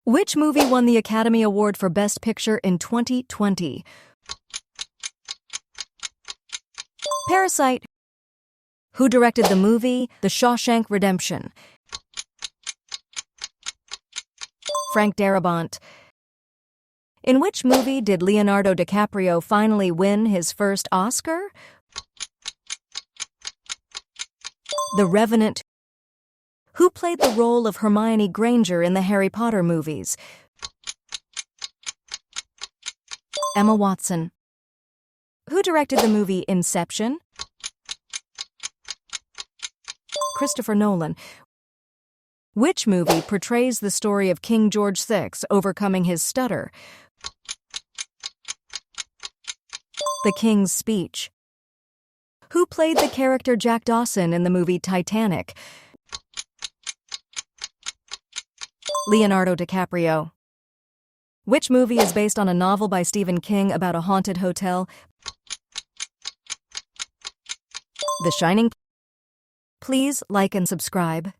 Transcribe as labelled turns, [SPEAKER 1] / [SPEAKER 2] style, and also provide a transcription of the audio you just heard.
[SPEAKER 1] Which movie won the Academy Award for Best Picture in 2020? Parasite. Who directed the movie The Shawshank Redemption? Frank Darabont. In which movie did Leonardo DiCaprio finally win his first Oscar? The Revenant. Who played the role of Hermione Granger in the Harry Potter movies? Emma Watson. Who directed the movie Inception? Christopher Nolan. Which movie portrays the story of King George VI overcoming his stutter? The King's Speech. Who played the character Jack Dawson in the movie Titanic? Leonardo DiCaprio. Which movie is based on a novel by Stephen King about a haunted hotel? The Shining. Please like and subscribe.